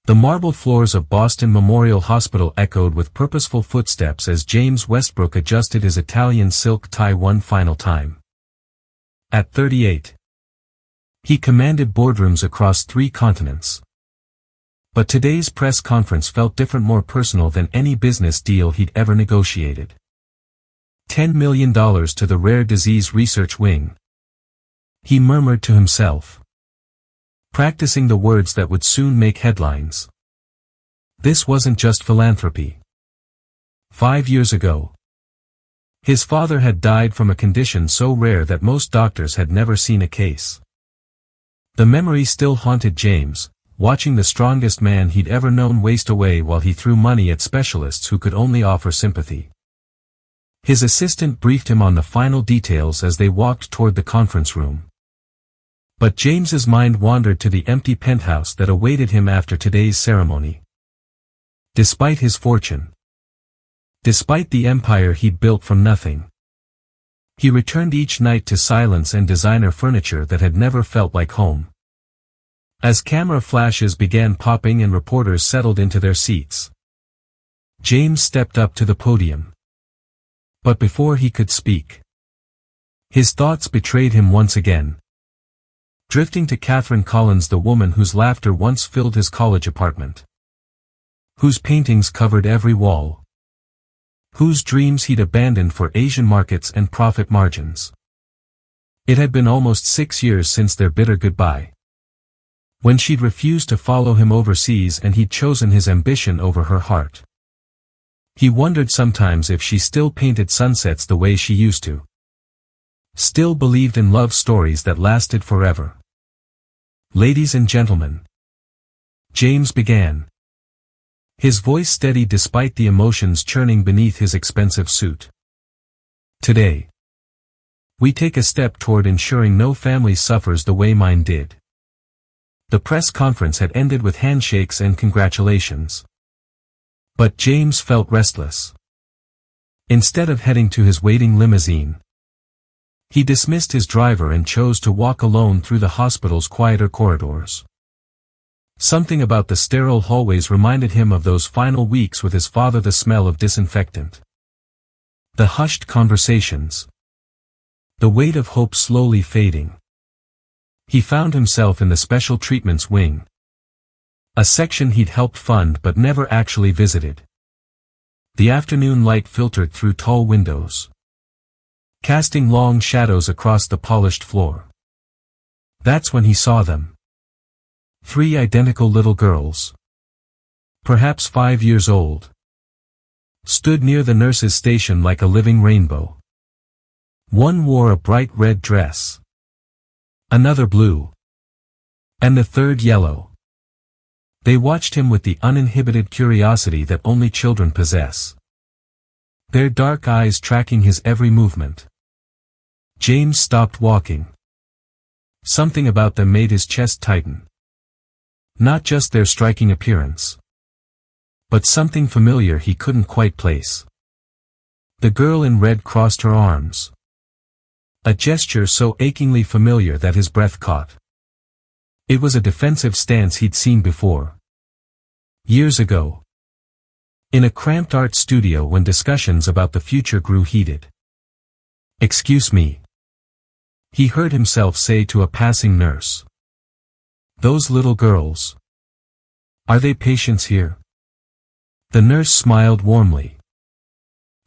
The marble floors of Boston Memorial Hospital echoed with purposeful footsteps as James Westbrook adjusted his Italian silk tie one final time. At 38, he commanded boardrooms across 3 continents. But today's press conference felt different, more personal than any business deal he'd ever negotiated. $10 million to the Rare Disease Research Wing. He murmured to himself, practicing the words that would soon make headlines. This wasn't just philanthropy. 5 years ago, his father had died from a condition so rare that most doctors had never seen a case. The memory still haunted James, watching the strongest man he'd ever known waste away while he threw money at specialists who could only offer sympathy. His assistant briefed him on the final details as they walked toward the conference room. But James's mind wandered to the empty penthouse that awaited him after today's ceremony. Despite his fortune, despite the empire he'd built from nothing, he returned each night to silence and designer furniture that had never felt like home. As camera flashes began popping and reporters settled into their seats, James stepped up to the podium. But before he could speak, his thoughts betrayed him once again. Drifting to Catherine Collins, the woman whose laughter once filled his college apartment, whose paintings covered every wall, whose dreams he'd abandoned for Asian markets and profit margins. It had been almost 6 years since their bitter goodbye, when she'd refused to follow him overseas and he'd chosen his ambition over her heart. He wondered sometimes if she still painted sunsets the way she used to. Still believed in love stories that lasted forever. Ladies and gentlemen, James began, his voice steady despite the emotions churning beneath his expensive suit. Today, we take a step toward ensuring no family suffers the way mine did. The press conference had ended with handshakes and congratulations. But James felt restless. Instead of heading to his waiting limousine, he dismissed his driver and chose to walk alone through the hospital's quieter corridors. Something about the sterile hallways reminded him of those final weeks with his father, the smell of disinfectant, the hushed conversations, the weight of hope slowly fading. He found himself in the special treatments wing, a section he'd helped fund but never actually visited. The afternoon light filtered through tall windows, casting long shadows across the polished floor. That's when he saw them. 3 identical little girls, perhaps 5 years old, stood near the nurse's station like a living rainbow. One wore a bright red dress, another blue, and the third yellow. They watched him with the uninhibited curiosity that only children possess, their dark eyes tracking his every movement. James stopped walking. Something about them made his chest tighten. Not just their striking appearance, but something familiar he couldn't quite place. The girl in red crossed her arms, a gesture so achingly familiar that his breath caught. It was a defensive stance he'd seen before, years ago, in a cramped art studio when discussions about the future grew heated. "Excuse me," he heard himself say to a passing nurse. "Those little girls, are they patients here?" The nurse smiled warmly.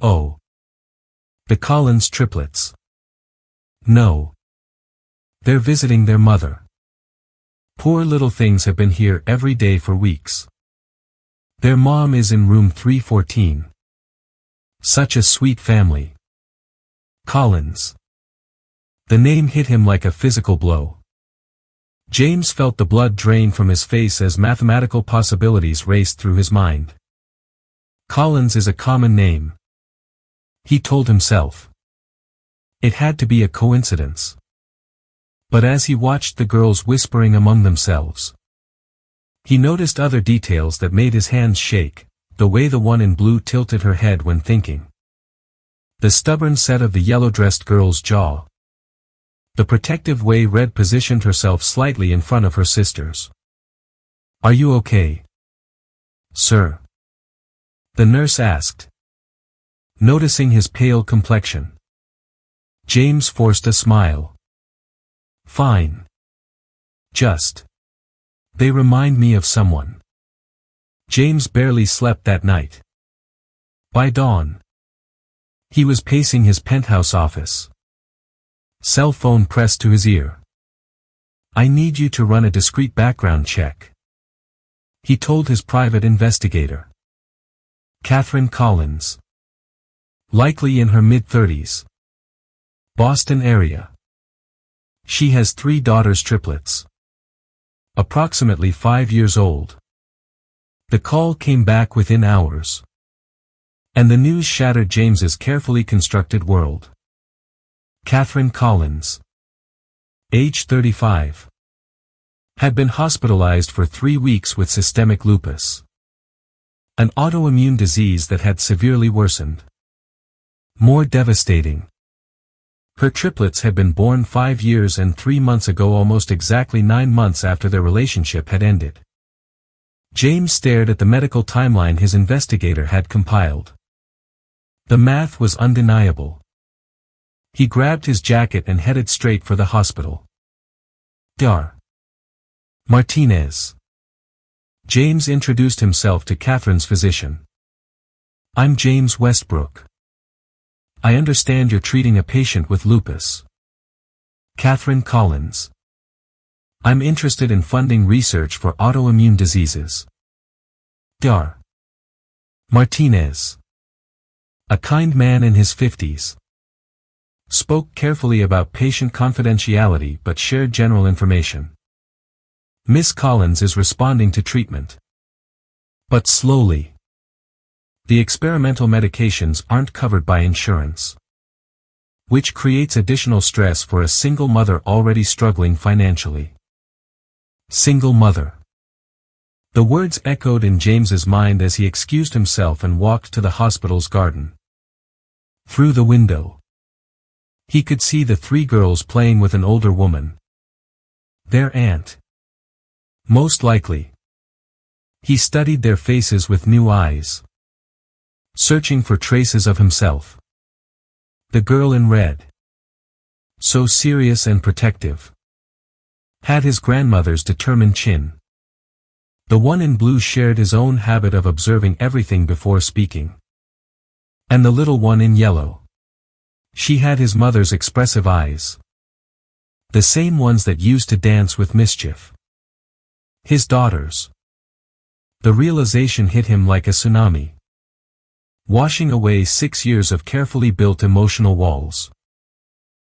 "Oh, the Collins triplets. No, they're visiting their mother. Poor little things have been here every day for weeks. Their mom is in room 314. Such a sweet family. Collins." The name hit him like a physical blow. James felt the blood drain from his face as mathematical possibilities raced through his mind. Collins is a common name, he told himself. It had to be a coincidence. But as he watched the girls whispering among themselves, he noticed other details that made his hands shake, the way the one in blue tilted her head when thinking, the stubborn set of the yellow-dressed girl's jaw, the protective way Red positioned herself slightly in front of her sisters. "Are you okay?" Sir? The nurse asked, noticing his pale complexion. James forced a smile. Fine. Just. They remind me of someone. James barely slept that night. By dawn, he was pacing his penthouse office. Cell phone pressed to his ear. I need you to run a discreet background check, he told his private investigator. Catherine Collins. Likely in her mid-30s. Boston area. She has 3 daughters, triplets. Approximately 5 years old. The call came back within hours. And the news shattered James's carefully constructed world. Catherine Collins, age 35, had been hospitalized for 3 weeks with systemic lupus, an autoimmune disease that had severely worsened. More devastating, her triplets had been born 5 years and 3 months ago, almost exactly 9 months after their relationship had ended. James stared at the medical timeline his investigator had compiled. The math was undeniable. He grabbed his jacket and headed straight for the hospital. Dr. Martinez. James introduced himself to Catherine's physician. I'm James Westbrook. I understand you're treating a patient with lupus. Catherine Collins. I'm interested in funding research for autoimmune diseases. Dr. Martinez, a kind man in his 50s, spoke carefully about patient confidentiality but shared general information. Miss Collins is responding to treatment. But slowly. The experimental medications aren't covered by insurance, which creates additional stress for a single mother already struggling financially. Single mother. The words echoed in James's mind as he excused himself and walked to the hospital's garden. Through the window, he could see the 3 girls playing with an older woman. Their aunt. Most likely. He studied their faces with new eyes, searching for traces of himself. The girl in red, so serious and protective, had his grandmother's determined chin. The one in blue shared his own habit of observing everything before speaking. And the little one in yellow, she had his mother's expressive eyes. The same ones that used to dance with mischief. His daughters. The realization hit him like a tsunami, washing away 6 years of carefully built emotional walls.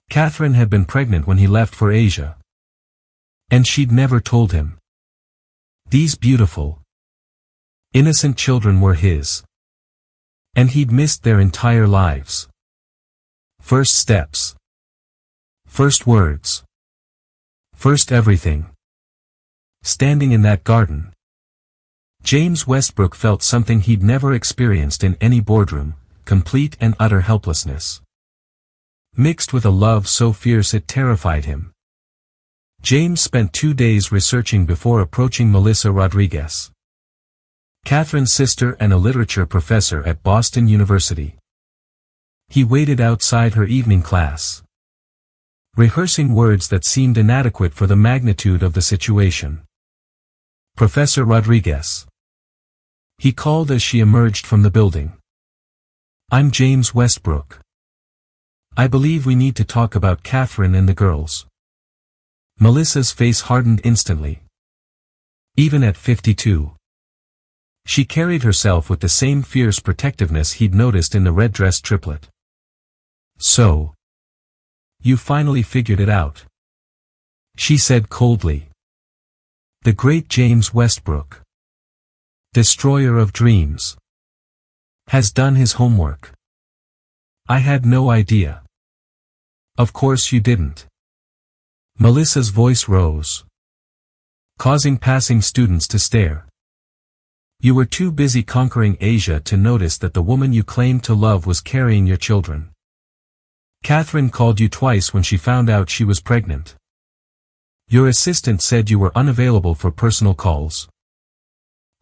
Catherine had been pregnant when he left for Asia. And she'd never told him. These beautiful, innocent children were his. And he'd missed their entire lives. First steps. First words. First everything. Standing in that garden, James Westbrook felt something he'd never experienced in any boardroom, complete and utter helplessness, mixed with a love so fierce it terrified him. James spent 2 days researching before approaching Melissa Rodriguez, Catherine's sister and a literature professor at Boston University. He waited outside her evening class, rehearsing words that seemed inadequate for the magnitude of the situation. Professor Rodriguez, he called as she emerged from the building. I'm James Westbrook. I believe we need to talk about Catherine and the girls. Melissa's face hardened instantly. Even at 52. She carried herself with the same fierce protectiveness he'd noticed in the red-dressed triplet. So, you finally figured it out, she said coldly. The great James Westbrook, destroyer of dreams, has done his homework. I had no idea. Of course you didn't. Melissa's voice rose, causing passing students to stare. You were too busy conquering Asia to notice that the woman you claimed to love was carrying your children. Catherine called you twice when she found out she was pregnant. Your assistant said you were unavailable for personal calls.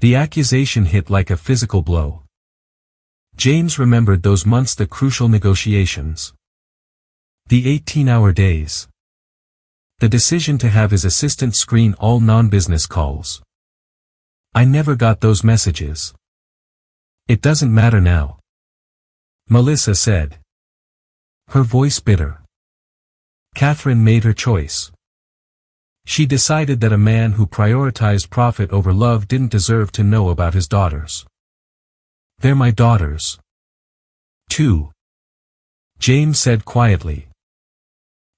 The accusation hit like a physical blow. James remembered those months, the crucial negotiations. The 18-hour days. The decision to have his assistant screen all non-business calls. I never got those messages. It doesn't matter now, Melissa said, her voice bitter. Catherine made her choice. She decided that a man who prioritized profit over love didn't deserve to know about his daughters. They're my daughters, too, James said quietly.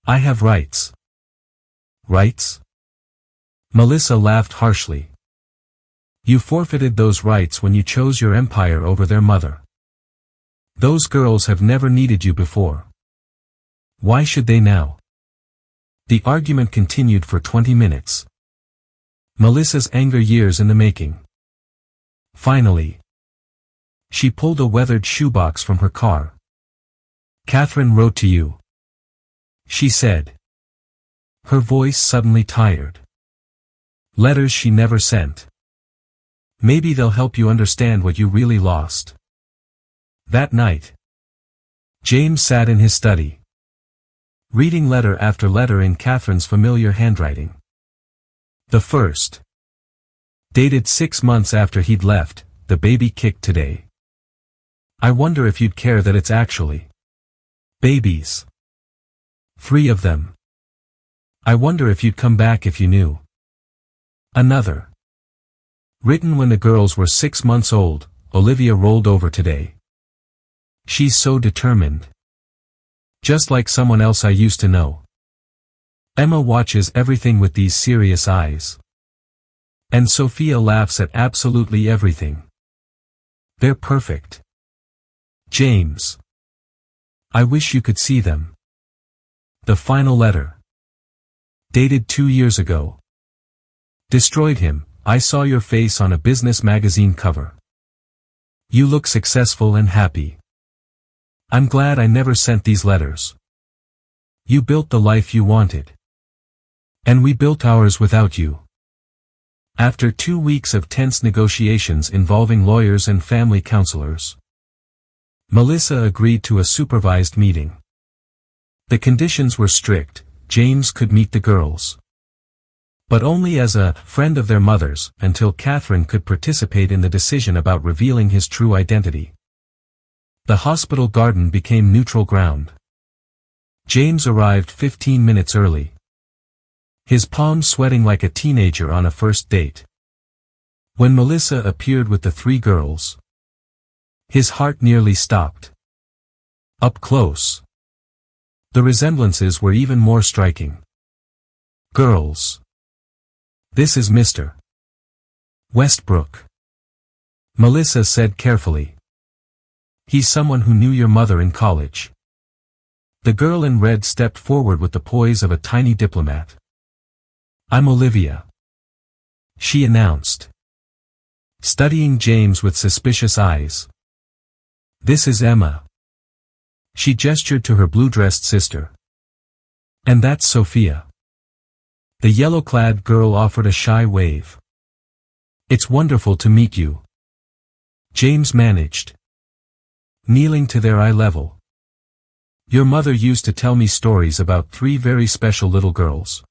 I have rights. Rights? Melissa laughed harshly. You forfeited those rights when you chose your empire over their mother. Those girls have never needed you before. Why should they now? The argument continued for 20 minutes. Melissa's anger years in the making. Finally, she pulled a weathered shoebox from her car. Catherine wrote to you, she said. Her voice suddenly tired. Letters she never sent. Maybe they'll help you understand what you really lost. That night, James sat in his study, reading letter after letter in Catherine's familiar handwriting. The first, dated 6 months after he'd left, the baby kicked today. I wonder if you'd care that it's actually babies. 3 of them. I wonder if you'd come back if you knew. Another, written when the girls were 6 months old, Olivia rolled over today. She's so determined. Just like someone else I used to know. Emma watches everything with these serious eyes. And Sophia laughs at absolutely everything. They're perfect. James. I wish you could see them. The final letter. Dated 2 years ago. Destroyed him. I saw your face on a business magazine cover. You look successful and happy. I'm glad I never sent these letters. You built the life you wanted. And we built ours without you. After 2 weeks of tense negotiations involving lawyers and family counselors, Melissa agreed to a supervised meeting. The conditions were strict. James could meet the girls, but only as a friend of their mother's, until Catherine could participate in the decision about revealing his true identity. The hospital garden became neutral ground. James arrived 15 minutes early, his palms sweating like a teenager on a first date. When Melissa appeared with the 3 girls, his heart nearly stopped. Up close, the resemblances were even more striking. Girls. This is Mr. Westbrook, Melissa said carefully. He's someone who knew your mother in college. The girl in red stepped forward with the poise of a tiny diplomat. I'm Olivia, she announced, studying James with suspicious eyes. This is Emma. She gestured to her blue-dressed sister. And that's Sophia. The yellow-clad girl offered a shy wave. It's wonderful to meet you, James managed, kneeling to their eye level. Your mother used to tell me stories about 3 very special little girls.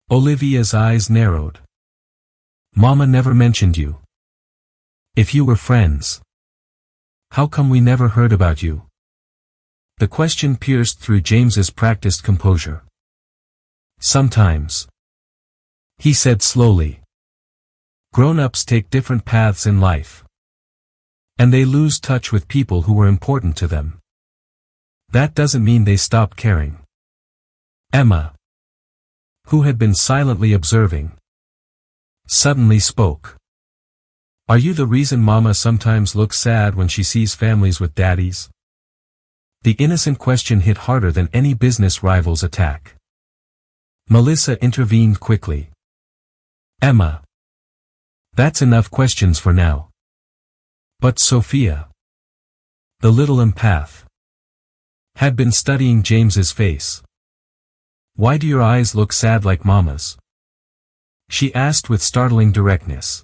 Olivia's eyes narrowed. Mama never mentioned you. If you were friends, how come we never heard about you? The question pierced through James's practiced composure. Sometimes, he said slowly. Grown-ups take different paths in life. And they lose touch with people who were important to them. That doesn't mean they stop caring. Emma, who had been silently observing, suddenly spoke. Are you the reason Mama sometimes looks sad when she sees families with daddies? The innocent question hit harder than any business rival's attack. Melissa intervened quickly. Emma. That's enough questions for now. But Sophia, the little empath, had been studying James's face. Why do your eyes look sad like Mama's? She asked with startling directness.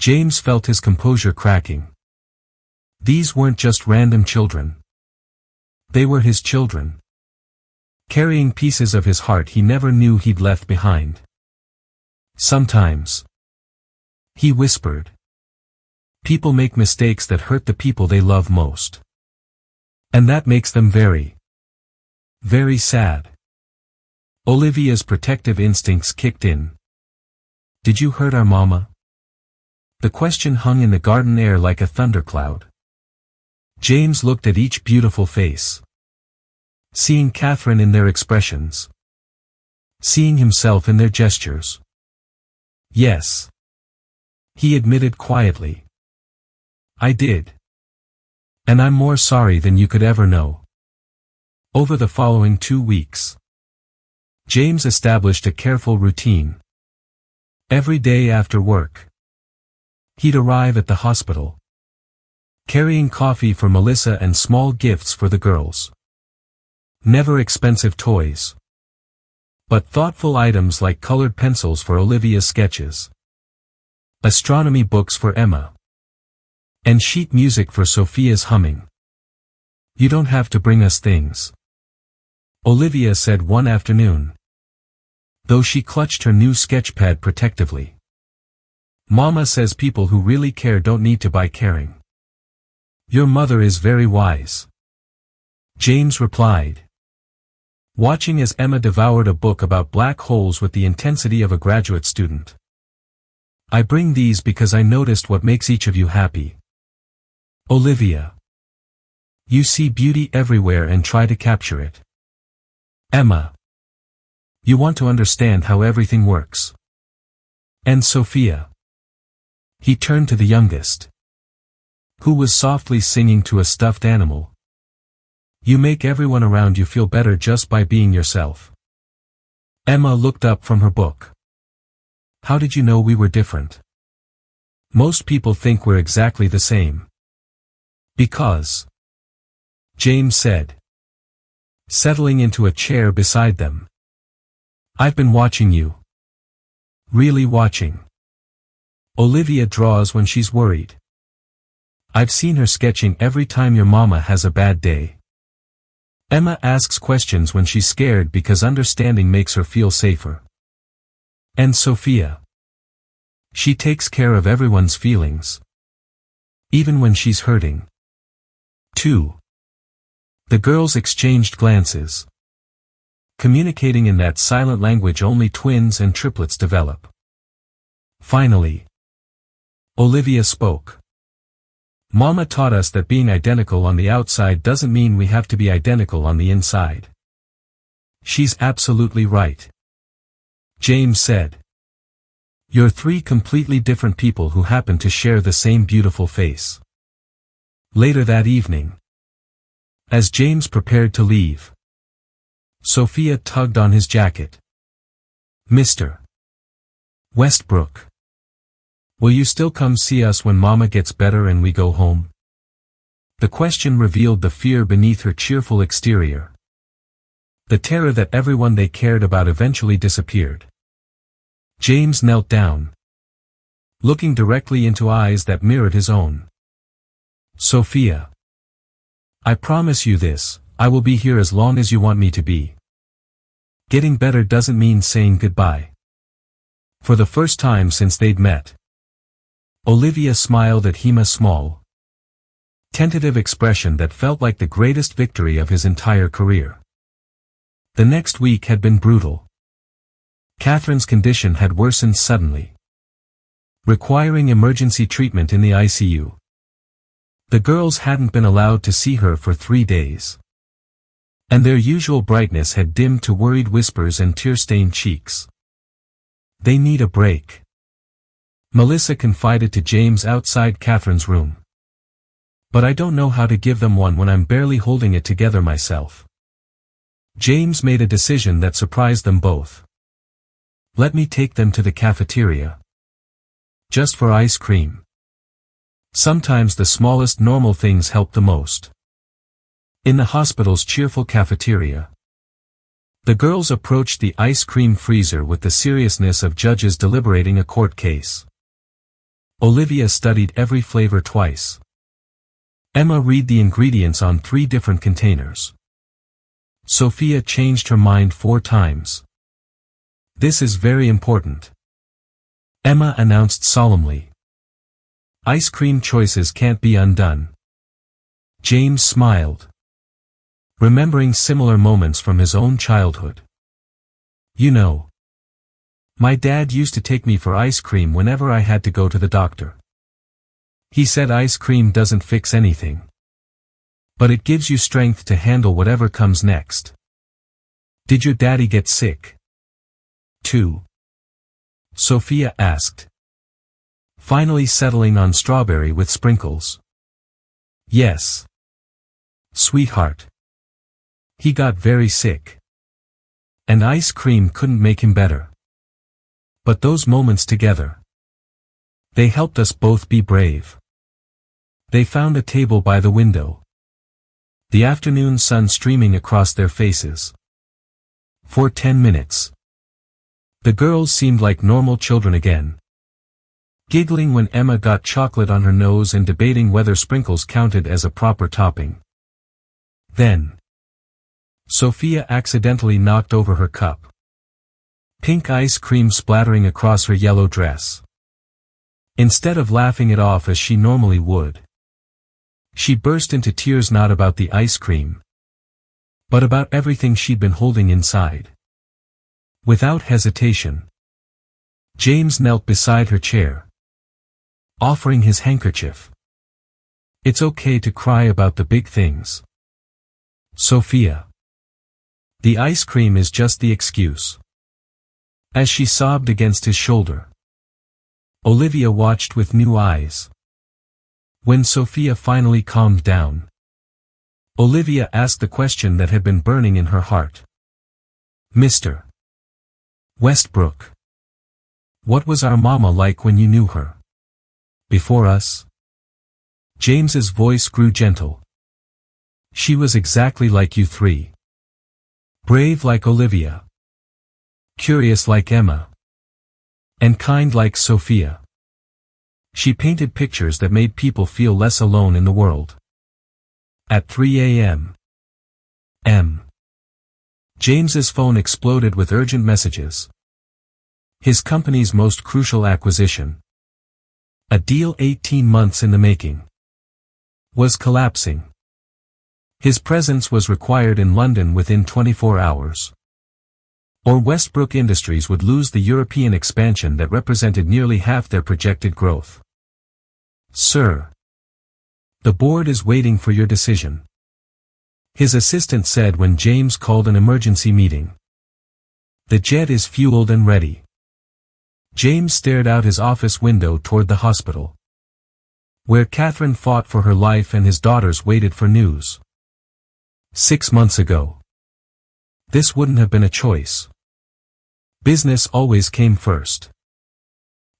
James felt his composure cracking. These weren't just random children. They were his children. Carrying pieces of his heart he never knew he'd left behind. Sometimes, he whispered, people make mistakes that hurt the people they love most. And that makes them very, very sad. Olivia's protective instincts kicked in. Did you hurt our mama? The question hung in the garden air like a thundercloud. James looked at each beautiful face. Seeing Catherine in their expressions. Seeing himself in their gestures. Yes. He admitted quietly. I did. And I'm more sorry than you could ever know. Over the following 2 weeks, James established a careful routine. Every day after work, he'd arrive at the hospital, carrying coffee for Melissa and small gifts for the girls. Never expensive toys, but thoughtful items like colored pencils for Olivia's sketches, astronomy books for Emma, and sheet music for Sophia's humming. You don't have to bring us things, Olivia said one afternoon, though she clutched her new sketchpad protectively. Mama says people who really care don't need to buy caring. Your mother is very wise, James replied, watching as Emma devoured a book about black holes with the intensity of a graduate student. I bring these because I noticed what makes each of you happy. Olivia. You see beauty everywhere and try to capture it. Emma. You want to understand how everything works. And Sophia. He turned to the youngest, who was softly singing to a stuffed animal. You make everyone around you feel better just by being yourself. Emma looked up from her book. How did you know we were different? Most people think we're exactly the same. Because, James said, settling into a chair beside them. I've been watching you. Really watching. Olivia draws when she's worried. I've seen her sketching every time your mama has a bad day. Emma asks questions when she's scared because understanding makes her feel safer. And Sophia. She takes care of everyone's feelings. Even when she's hurting. 2. The girls exchanged glances. Communicating in that silent language only twins and triplets develop. Finally, Olivia spoke. Mama taught us that being identical on the outside doesn't mean we have to be identical on the inside. She's absolutely right, James said. You're 3 completely different people who happen to share the same beautiful face. Later that evening, as James prepared to leave, Sophia tugged on his jacket. Mr. Westbrook. Will you still come see us when Mama gets better and we go home? The question revealed the fear beneath her cheerful exterior. The terror that everyone they cared about eventually disappeared. James knelt down, looking directly into eyes that mirrored his own. Sophia. I promise you this, I will be here as long as you want me to be. Getting better doesn't mean saying goodbye. For the first time since they'd met, Olivia smiled at Hema's small, tentative expression that felt like the greatest victory of his entire career. The next week had been brutal. Catherine's condition had worsened suddenly, requiring emergency treatment in the ICU. The girls hadn't been allowed to see her for 3 days. And their usual brightness had dimmed to worried whispers and tear-stained cheeks. They need a break, Melissa confided to James outside Catherine's room. But I don't know how to give them one when I'm barely holding it together myself. James made a decision that surprised them both. Let me take them to the cafeteria. Just for ice cream. Sometimes the smallest normal things help the most. In the hospital's cheerful cafeteria, the girls approached the ice cream freezer with the seriousness of judges deliberating a court case. Olivia studied every flavor twice. Emma read the ingredients on 3 different containers. Sophia changed her mind 4 times. This is very important, Emma announced solemnly. Ice cream choices can't be undone. James smiled, remembering similar moments from his own childhood. You know, my dad used to take me for ice cream whenever I had to go to the doctor. He said ice cream doesn't fix anything, but it gives you strength to handle whatever comes next. Did your daddy get sick too? Sophia asked, finally settling on strawberry with sprinkles. Yes, sweetheart. He got very sick, and ice cream couldn't make him better. But those moments together, they helped us both be brave. They found a table by the window, the afternoon sun streaming across their faces. For 10 minutes, the girls seemed like normal children again, giggling when Emma got chocolate on her nose and debating whether sprinkles counted as a proper topping. Then, Sophia accidentally knocked over her cup, pink ice cream splattering across her yellow dress. Instead of laughing it off as she normally would, she burst into tears, not about the ice cream, but about everything she'd been holding inside. Without hesitation, James knelt beside her chair, offering his handkerchief. It's okay to cry about the big things, Sophia. The ice cream is just the excuse. As she sobbed against his shoulder, Olivia watched with new eyes. When Sophia finally calmed down, Olivia asked the question that had been burning in her heart. Mr. Westbrook, what was our mama like when you knew her? Before us? James's voice grew gentle. She was exactly like you 3. Brave like Olivia, curious like Emma, and kind like Sophia. She painted pictures that made people feel less alone in the world. At 3 a.m. James's phone exploded with urgent messages. His company's most crucial acquisition, a deal 18 months in the making, was collapsing. His presence was required in London within 24 hours. Or Westbrook Industries would lose the European expansion that represented nearly half their projected growth. Sir, the board is waiting for your decision, his assistant said when James called an emergency meeting. The jet is fueled and ready. James stared out his office window toward the hospital, where Catherine fought for her life and his daughters waited for news. 6 months ago, this wouldn't have been a choice. Business always came first.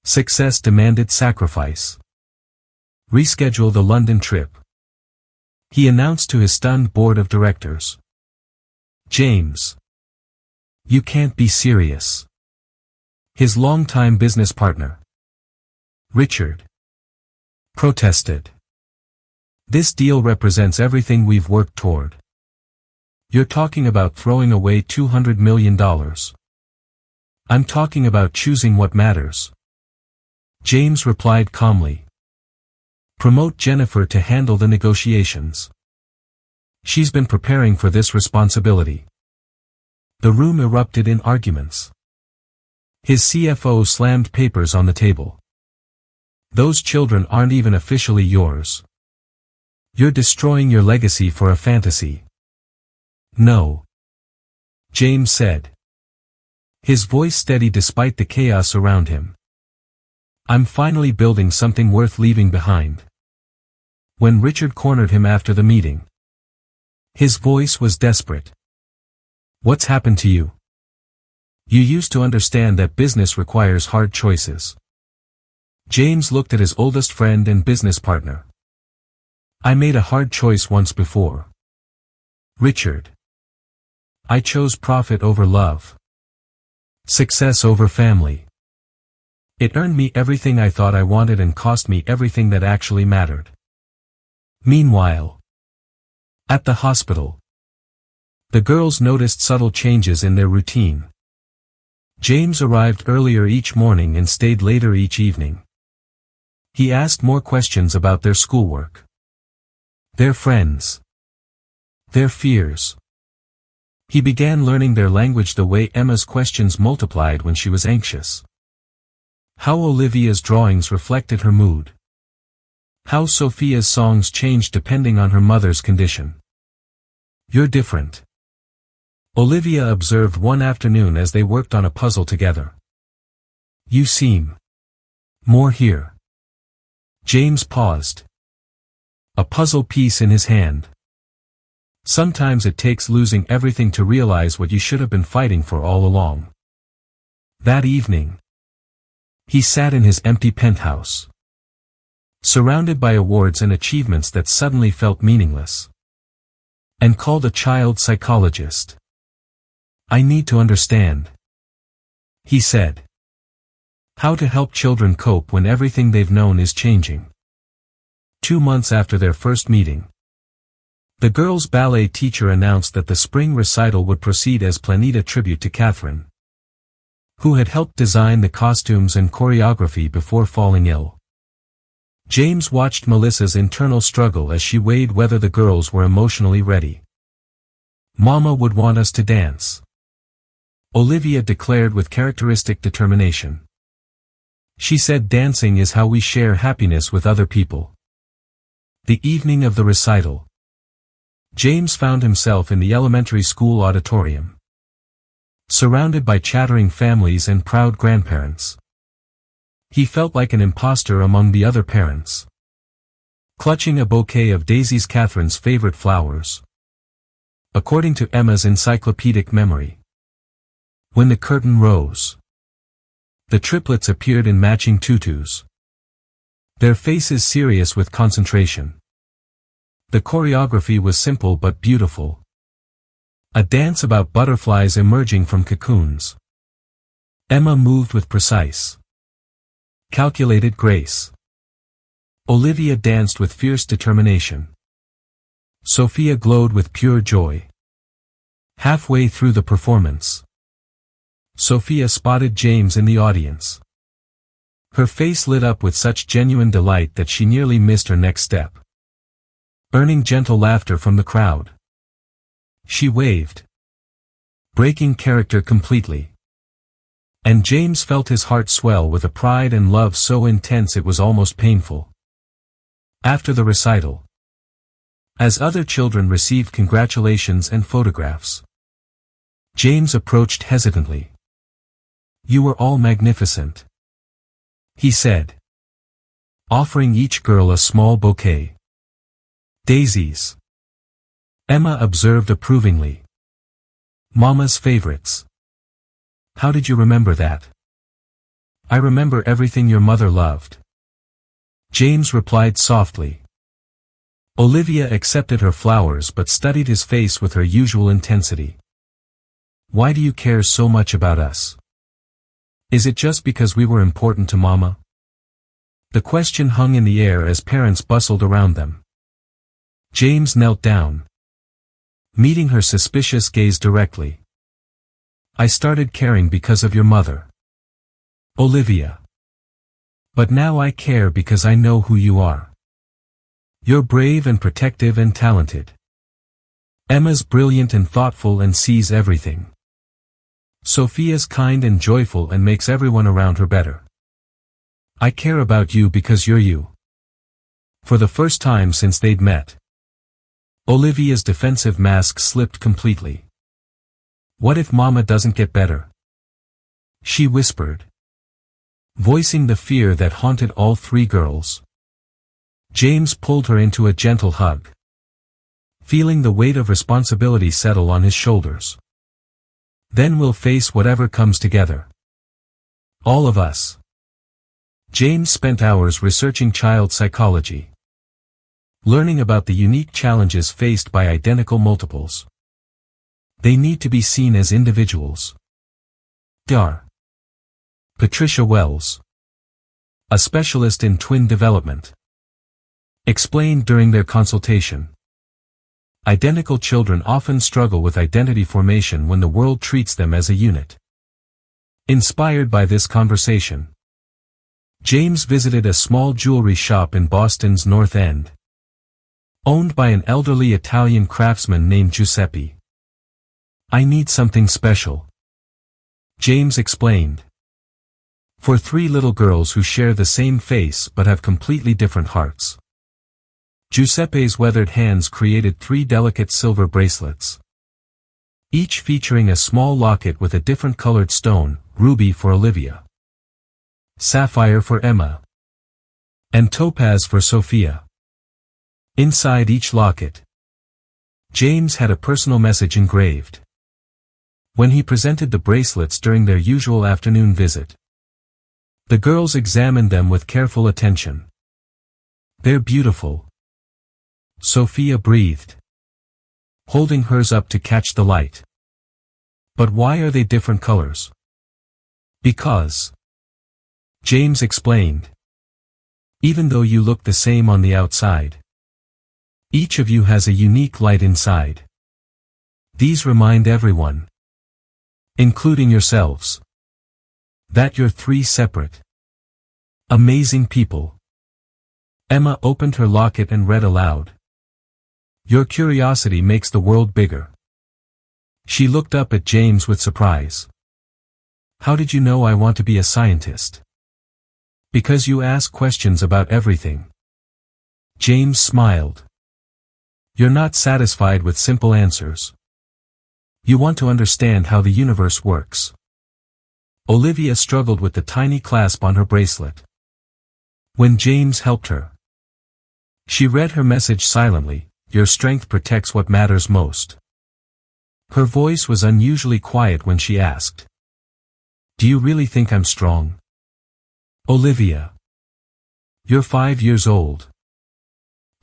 Success demanded sacrifice. Reschedule the London trip, he announced to his stunned board of directors. James, you can't be serious. His longtime business partner, Richard, protested. This deal represents everything we've worked toward. You're talking about throwing away $200 million. I'm talking about choosing what matters. James replied calmly. Promote Jennifer to handle the negotiations. She's been preparing for this responsibility. The room erupted in arguments. His CFO slammed papers on the table. Those children aren't even officially yours. You're destroying your legacy for a fantasy. No, James said, his voice steady despite the chaos around him. I'm finally building something worth leaving behind. When Richard cornered him after the meeting, his voice was desperate. What's happened to you? You used to understand that business requires hard choices. James looked at his oldest friend and business partner. I made a hard choice once before, Richard. I chose profit over love. Success over family. It earned me everything I thought I wanted and cost me everything that actually mattered. Meanwhile, at the hospital, the girls noticed subtle changes in their routine. James arrived earlier each morning and stayed later each evening. He asked more questions about their schoolwork, their friends, their fears. He began learning their language the way Emma's questions multiplied when she was anxious. How Olivia's drawings reflected her mood. How Sophia's songs changed depending on her mother's condition. "You're different," Olivia observed one afternoon as they worked on a puzzle together. "You seem more here." James paused, a puzzle piece in his hand. Sometimes it takes losing everything to realize what you should have been fighting for all along. That evening, he sat in his empty penthouse, surrounded by awards and achievements that suddenly felt meaningless, and called a child psychologist. "I need to understand," he said, "how to help children cope when everything they've known is changing." 2 months after their first meeting, the girls' ballet teacher announced that the spring recital would proceed as planned, a tribute to Catherine, who had helped design the costumes and choreography before falling ill. James watched Melissa's internal struggle as she weighed whether the girls were emotionally ready. "Mama would want us to dance," Olivia declared with characteristic determination. She said dancing is how we share happiness with other people. The evening of the recital, James found himself in the elementary school auditorium, surrounded by chattering families and proud grandparents. He felt like an imposter among the other parents, clutching a bouquet of daisies, Catherine's favorite flowers, according to Emma's encyclopedic memory. When the curtain rose, the triplets appeared in matching tutus, their faces serious with concentration. The choreography was simple but beautiful, a dance about butterflies emerging from cocoons. Emma moved with precise, calculated grace. Olivia danced with fierce determination. Sophia glowed with pure joy. Halfway through the performance, Sophia spotted James in the audience. Her face lit up with such genuine delight that she nearly missed her next step, earning gentle laughter from the crowd. She waved, breaking character completely. And James felt his heart swell with a pride and love so intense it was almost painful. After the recital, as other children received congratulations and photographs, James approached hesitantly. "You were all magnificent," he said, offering each girl a small bouquet. "Daisies," Emma observed approvingly. "Mama's favorites." "How did you remember that?" "I remember everything your mother loved," James replied softly. Olivia accepted her flowers but studied his face with her usual intensity. "Why do you care so much about us? Is it just because we were important to Mama?" The question hung in the air as parents bustled around them. James knelt down, meeting her suspicious gaze directly. "I started caring because of your mother, Olivia. But now I care because I know who you are. You're brave and protective and talented. Emma's brilliant and thoughtful and sees everything. Sophia's kind and joyful and makes everyone around her better. I care about you because you're you." For the first time since they'd met, Olivia's defensive mask slipped completely. "What if Mama doesn't get better?" she whispered, voicing the fear that haunted all three girls. James pulled her into a gentle hug, feeling the weight of responsibility settle on his shoulders. "Then we'll face whatever comes together. All of us." James spent hours researching child psychology, learning about the unique challenges faced by identical multiples. They need to be seen as individuals. Dar. Patricia Wells. a specialist in twin development, explained during their consultation. Identical children often struggle with identity formation when the world treats them as a unit. Inspired by this conversation, James visited a small jewelry shop in Boston's North End, owned by an elderly Italian craftsman named Giuseppe. "I need something special," James explained. "For 3 little girls who share the same face but have completely different hearts." Giuseppe's weathered hands created 3 delicate silver bracelets, each featuring a small locket with a different colored stone, ruby for Olivia, sapphire for Emma, and topaz for Sophia. Inside each locket, James had a personal message engraved. When he presented the bracelets during their usual afternoon visit, the girls examined them with careful attention. "They're beautiful," Sophia breathed, holding hers up to catch the light. "But why are they different colors?" "Because," James explained, "even though you look the same on the outside, each of you has a unique light inside. These remind everyone, including yourselves, that you're 3 separate, amazing people." Emma opened her locket and read aloud, "Your curiosity makes the world bigger." She looked up at James with surprise. "How did you know I want to be a scientist?" "Because you ask questions about everything." James smiled. "You're not satisfied with simple answers. You want to understand how the universe works." Olivia struggled with the tiny clasp on her bracelet. When James helped her, she read her message silently, "Your strength protects what matters most." Her voice was unusually quiet when she asked, "Do you really think I'm strong?" "Olivia, you're 5 years old.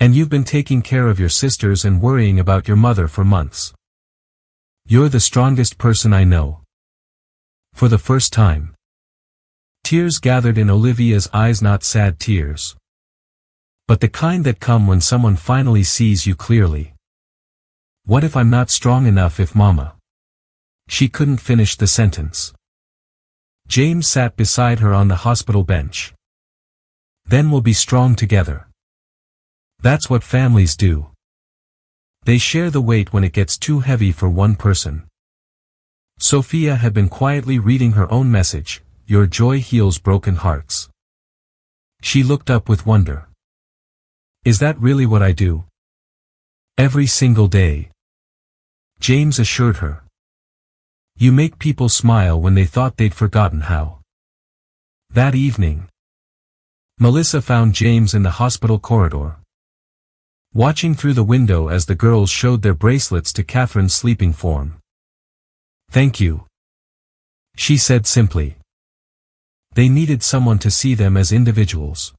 And you've been taking care of your sisters and worrying about your mother for months. You're the strongest person I know." For the first time, tears gathered in Olivia's eyes, not sad tears, but the kind that come when someone finally sees you clearly. "What if I'm not strong enough if Mama?" She couldn't finish the sentence. James sat beside her on the hospital bench. "Then we'll be strong together. That's what families do. They share the weight when it gets too heavy for one person." Sophia had been quietly reading her own message, "Your joy heals broken hearts." She looked up with wonder. "Is that really what I do?" "Every single day," James assured her. "You make people smile when they thought they'd forgotten how." That evening, Melissa found James in the hospital corridor, watching through the window as the girls showed their bracelets to Catherine's sleeping form. "Thank you," she said simply. They needed someone to see them as individuals.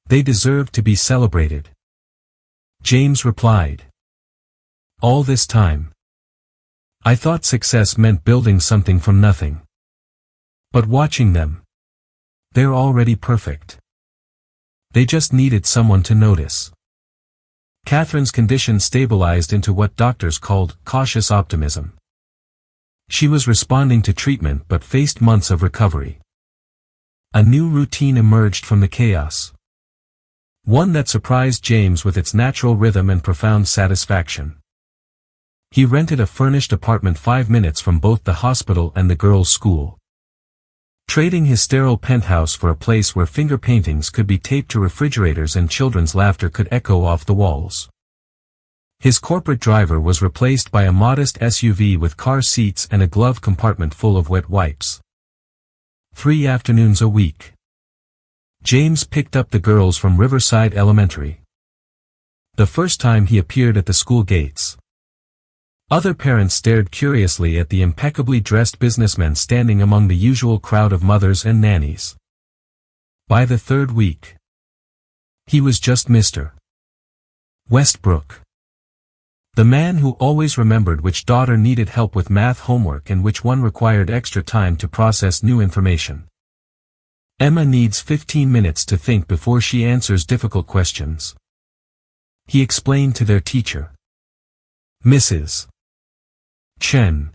They deserved to be celebrated. James replied, "All this time, I thought success meant building something from nothing. But watching them, they're already perfect. They just needed someone to notice." Catherine's condition stabilized into what doctors called cautious optimism. She was responding to treatment but faced months of recovery. A new routine emerged from the chaos, one that surprised James with its natural rhythm and profound satisfaction. He rented a furnished apartment 5 minutes from both the hospital and the girls' school, trading his sterile penthouse for a place where finger paintings could be taped to refrigerators and children's laughter could echo off the walls. His corporate driver was replaced by a modest SUV with car seats and a glove compartment full of wet wipes. 3 afternoons a week, James picked up the girls from Riverside Elementary. The first time he appeared at the school gates, other parents stared curiously at the impeccably dressed businessman standing among the usual crowd of mothers and nannies. By the 3rd week, he was just Mr. Westbrook, the man who always remembered which daughter needed help with math homework and which one required extra time to process new information. Emma needs 15 minutes to think before she answers difficult questions. He explained to their teacher, Mrs. Chen.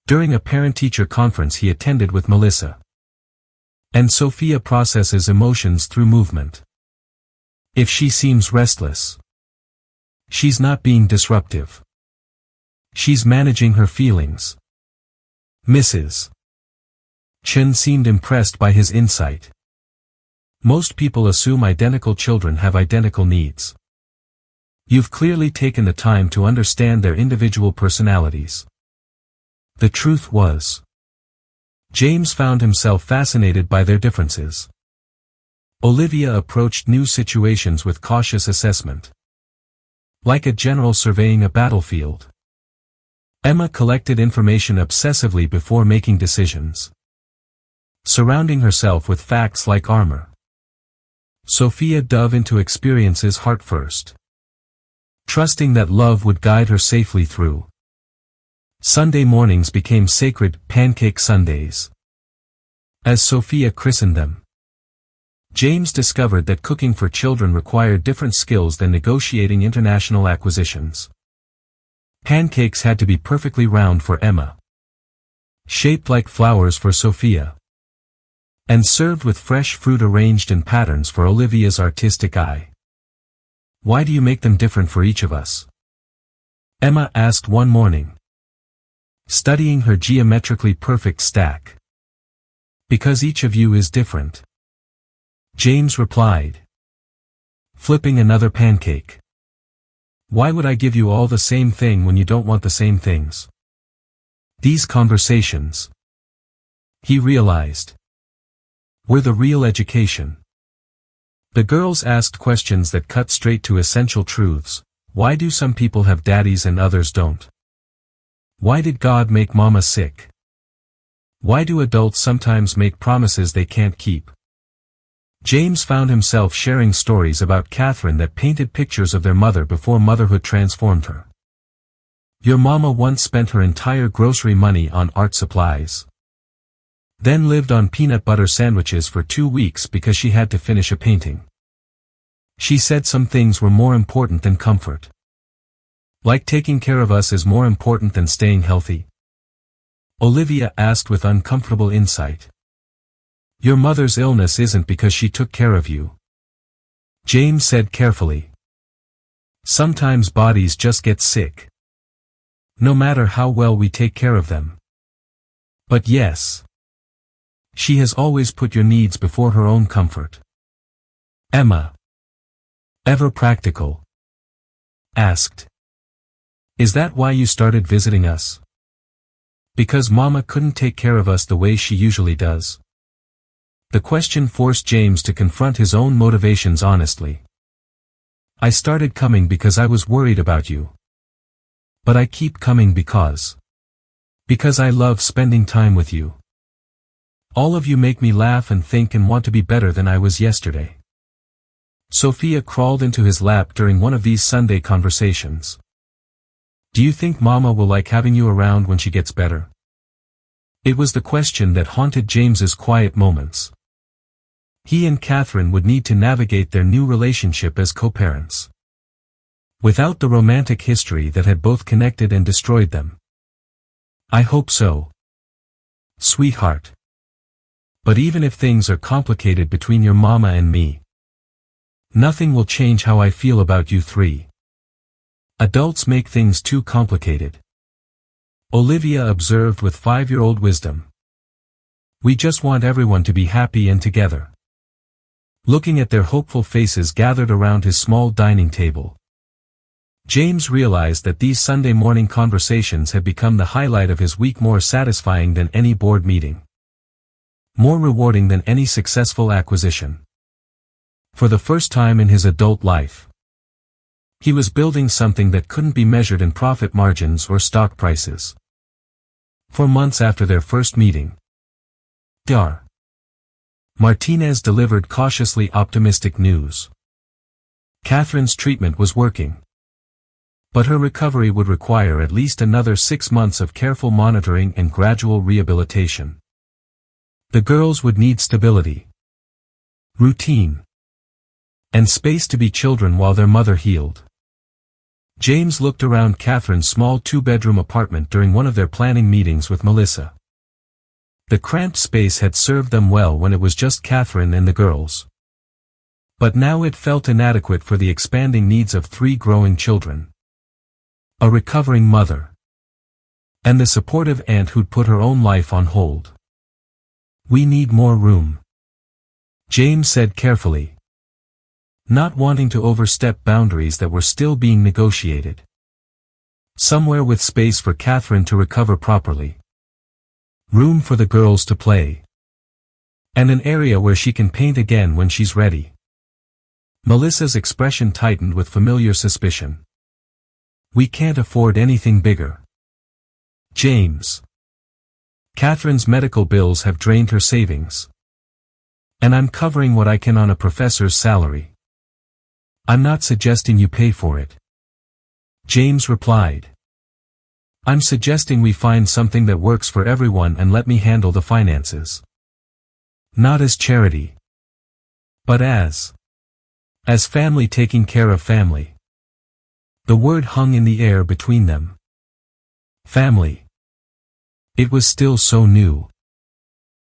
During a parent-teacher conference he attended with Melissa. And Sophia processes emotions through movement. If she seems restless, she's not being disruptive. She's managing her feelings. Mrs. Chen seemed impressed by his insight. Most people assume identical children have identical needs. You've clearly taken the time to understand their individual personalities. The truth was, James found himself fascinated by their differences. Olivia approached new situations with cautious assessment. Like a general surveying a battlefield. Emma collected information obsessively before making decisions, surrounding herself with facts like armor. Sophia dove into experiences heart first, trusting that love would guide her safely through. Sunday mornings became sacred pancake Sundays, as Sophia christened them. James discovered that cooking for children required different skills than negotiating international acquisitions. Pancakes had to be perfectly round for Emma, shaped like flowers for Sophia, and served with fresh fruit arranged in patterns for Olivia's artistic eye. Why do you make them different for each of us? Emma asked one morning, studying her geometrically perfect stack. Because each of you is different, James replied, flipping another pancake. Why would I give you all the same thing when you don't want the same things? These conversations, he realized, were the real education. The girls asked questions that cut straight to essential truths. Why do some people have daddies and others don't? Why did God make mama sick? Why do adults sometimes make promises they can't keep? James found himself sharing stories about Catherine that painted pictures of their mother before motherhood transformed her. Your mama once spent her entire grocery money on art supplies. Then lived on peanut butter sandwiches for 2 weeks because she had to finish a painting. She said some things were more important than comfort. Like taking care of us is more important than staying healthy? Olivia asked with uncomfortable insight. Your mother's illness isn't because she took care of you, James said carefully. Sometimes bodies just get sick, no matter how well we take care of them. But yes, she has always put your needs before her own comfort. Emma, ever practical, asked. Is that why you started visiting us? Because Mama couldn't take care of us the way she usually does? The question forced James to confront his own motivations honestly. I started coming because I was worried about you. But I keep coming because I love spending time with you. All of you make me laugh and think and want to be better than I was yesterday. Sophia crawled into his lap during one of these Sunday conversations. Do you think Mama will like having you around when she gets better? It was the question that haunted James's quiet moments. He and Catherine would need to navigate their new relationship as co-parents, without the romantic history that had both connected and destroyed them. I hope so, sweetheart. But even if things are complicated between your mama and me, nothing will change how I feel about you three. Adults make things too complicated, Olivia observed with 5-year-old wisdom. We just want everyone to be happy and together. Looking at their hopeful faces gathered around his small dining table, James realized that these Sunday morning conversations had become the highlight of his week, more satisfying than any board meeting, more rewarding than any successful acquisition. For the first time in his adult life, he was building something that couldn't be measured in profit margins or stock prices. 4 months after their first meeting, Dr. Martinez delivered cautiously optimistic news. Catherine's treatment was working, but her recovery would require at least another 6 months of careful monitoring and gradual rehabilitation. The girls would need stability, routine, and space to be children while their mother healed. James looked around Catherine's small two-bedroom apartment during one of their planning meetings with Melissa. The cramped space had served them well when it was just Catherine and the girls. But now it felt inadequate for the expanding needs of 3 growing children. A recovering mother. And the supportive aunt who'd put her own life on hold. "We need more room," James said carefully, not wanting to overstep boundaries that were still being negotiated. "Somewhere with space for Catherine to recover properly. Room for the girls to play. And an area where she can paint again when she's ready." Melissa's expression tightened with familiar suspicion. "We can't afford anything bigger, James. Catherine's medical bills have drained her savings. And I'm covering what I can on a professor's salary. I'm not suggesting you pay for it," James replied. "I'm suggesting we find something that works for everyone and let me handle the finances. Not as charity, but as family taking care of family." The word hung in the air between them. Family. It was still so new.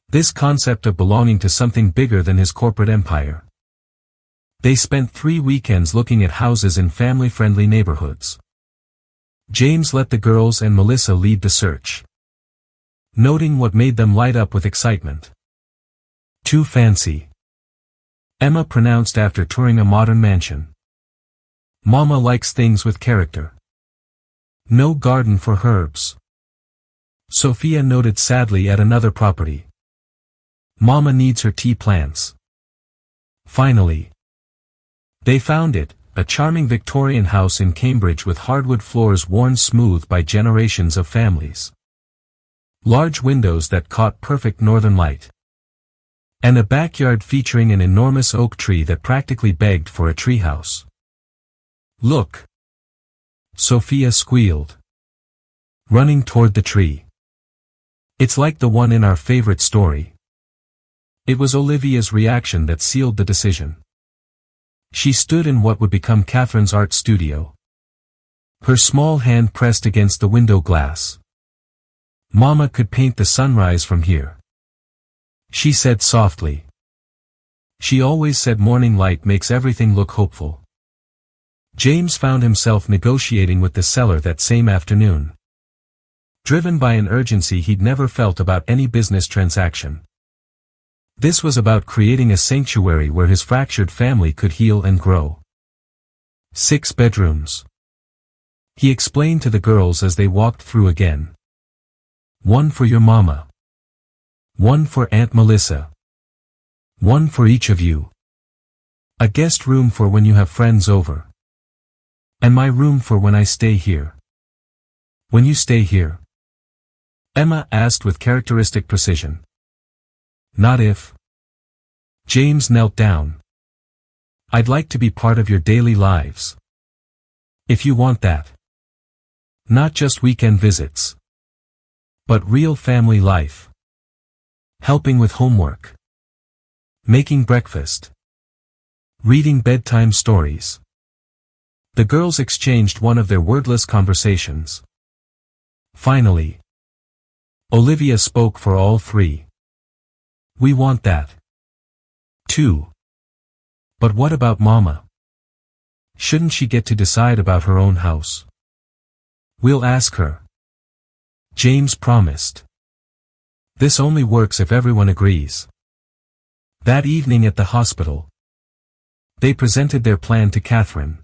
This concept of belonging to something bigger than his corporate empire. They spent 3 weekends looking at houses in family-friendly neighborhoods. James let the girls and Melissa lead the search, noting what made them light up with excitement. "Too fancy," Emma pronounced after touring a modern mansion. "Mama likes things with character. No garden for herbs," Sophia noted sadly at another property. "Mama needs her tea plants." Finally, they found it, a charming Victorian house in Cambridge with hardwood floors worn smooth by generations of families. Large windows that caught perfect northern light. And a backyard featuring an enormous oak tree that practically begged for a treehouse. "Look!" Sophia squealed, running toward the tree. "It's like the one in our favorite story." It was Olivia's reaction that sealed the decision. She stood in what would become Catherine's art studio. Her small hand pressed against the window glass. "Mama could paint the sunrise from here," she said softly. "She always said morning light makes everything look hopeful." James found himself negotiating with the seller that same afternoon, driven by an urgency he'd never felt about any business transaction. This was about creating a sanctuary where his fractured family could heal and grow. 6 bedrooms, he explained to the girls as they walked through again. "One for your mama. One for Aunt Melissa. One for each of you. A guest room for when you have friends over. And my room for when I stay here." "When you stay here?" Emma asked with characteristic precision. "Not if." James knelt down. "I'd like to be part of your daily lives. If you want that. Not just weekend visits. But real family life. Helping with homework. Making breakfast. Reading bedtime stories." The girls exchanged one of their wordless conversations. Finally, Olivia spoke for all 3. "We want that, too. But what about Mama? Shouldn't she get to decide about her own house?" "We'll ask her," James promised. "This only works if everyone agrees." That evening at the hospital, they presented their plan to Catherine.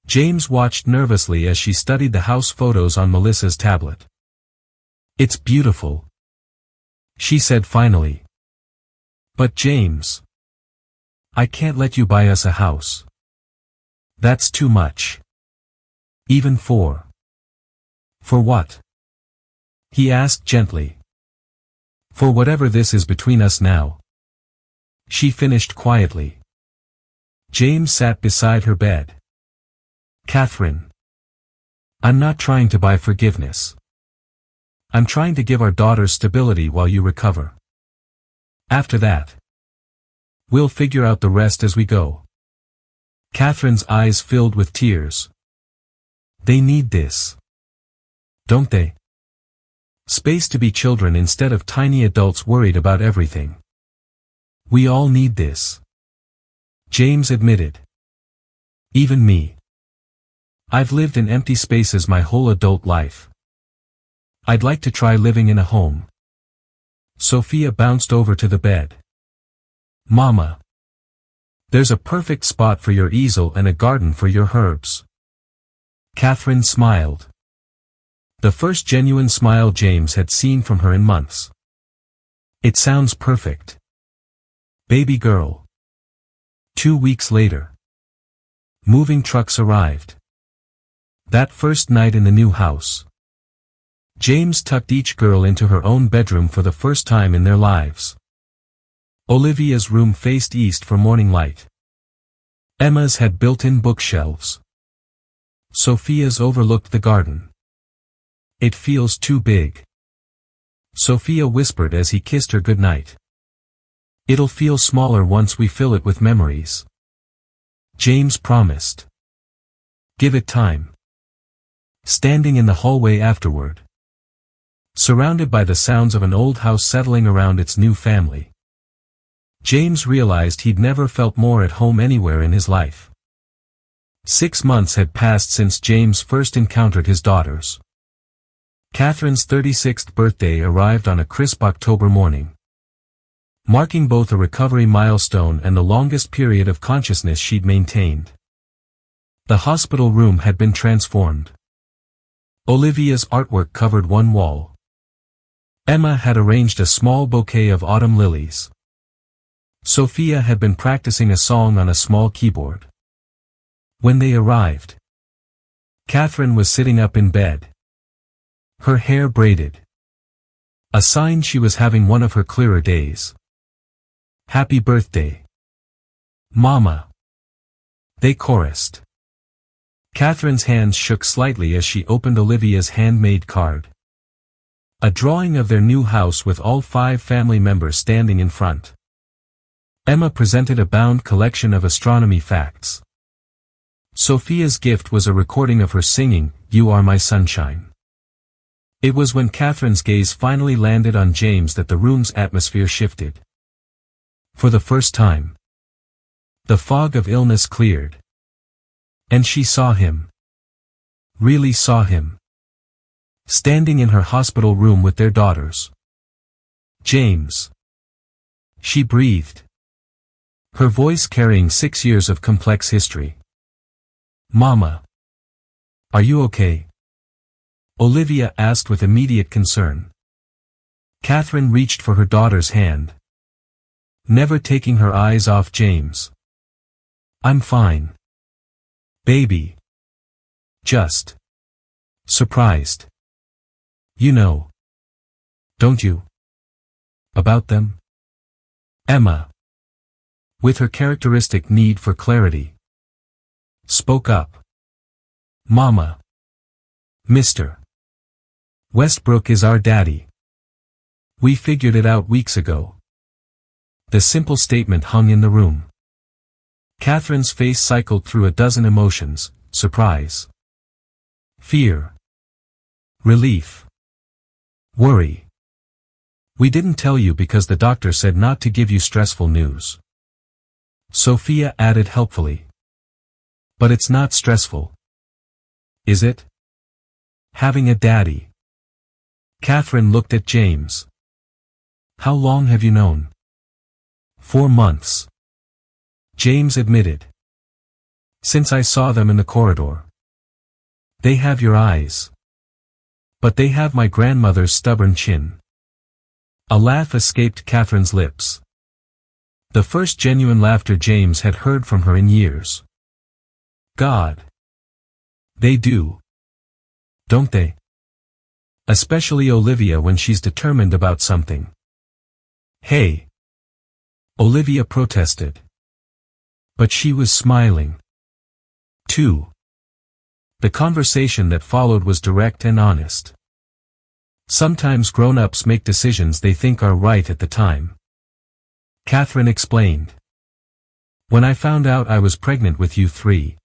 James watched nervously as she studied the house photos on Melissa's tablet. "It's beautiful," she said finally. "But James, I can't let you buy us a house. That's too much. Even for what?" he asked gently. "For whatever this is between us now," she finished quietly. James sat beside her bed. "Catherine, I'm not trying to buy forgiveness. I'm trying to give our daughters stability while you recover. After that, we'll figure out the rest as we go. Catherine's eyes filled with tears. They need this. Don't they? Space to be children instead of tiny adults worried about everything. We all need this. James admitted. Even me. I've lived in empty spaces my whole adult life. I'd like to try living in a home. Sophia bounced over to the bed. Mama. There's a perfect spot for your easel and a garden for your herbs. Catherine smiled. The first genuine smile James had seen from her in months. It sounds perfect. Baby girl. 2 weeks later. Moving trucks arrived. That first night in the new house. James tucked each girl into her own bedroom for the first time in their lives. Olivia's room faced east for morning light. Emma's had built-in bookshelves. Sophia's overlooked the garden. It feels too big. Sophia whispered as he kissed her goodnight. It'll feel smaller once we fill it with memories. James promised. Give it time. Standing in the hallway afterward. Surrounded by the sounds of an old house settling around its new family. James realized he'd never felt more at home anywhere in his life. 6 months had passed since James first encountered his daughters. Catherine's 36th birthday arrived on a crisp October morning. Marking both a recovery milestone and the longest period of consciousness she'd maintained. The hospital room had been transformed. Olivia's artwork covered one wall. Emma had arranged a small bouquet of autumn lilies. Sophia had been practicing a song on a small keyboard. When they arrived, Catherine was sitting up in bed. Her hair braided. A sign she was having one of her clearer days. Happy birthday, Mama. They chorused. Catherine's hands shook slightly as she opened Olivia's handmade card. A drawing of their new house with all 5 family members standing in front. Emma presented a bound collection of astronomy facts. Sophia's gift was a recording of her singing, "You Are My Sunshine." It was when Catherine's gaze finally landed on James that the room's atmosphere shifted. For the first time, the fog of illness cleared. And she saw him. Really saw him. Standing in her hospital room with their daughters. James. She breathed. Her voice carrying 6 years of complex history. Mama. Are you okay? Olivia asked with immediate concern. Catherine reached for her daughter's hand. Never taking her eyes off James. I'm fine. Baby. Just. Surprised. You know. Don't you? About them? Emma. With her characteristic need for clarity. Spoke up. Mama. Mr. Westbrook is our daddy. We figured it out weeks ago. The simple statement hung in the room. Catherine's face cycled through a dozen emotions: surprise, fear, relief, worry. We didn't tell you because the doctor said not to give you stressful news. Sophia added helpfully. But it's not stressful. Is it? Having a daddy. Catherine looked at James. How long have you known? 4 months. James admitted. Since I saw them in the corridor. They have your eyes. But they have my grandmother's stubborn chin. A laugh escaped Catherine's lips. The first genuine laughter James had heard from her in years. God. They do. Don't they? Especially Olivia when she's determined about something. Hey. Olivia protested. But she was smiling. Too. The conversation that followed was direct and honest. Sometimes grown-ups make decisions they think are right at the time. Catherine explained. When I found out I was pregnant with you three,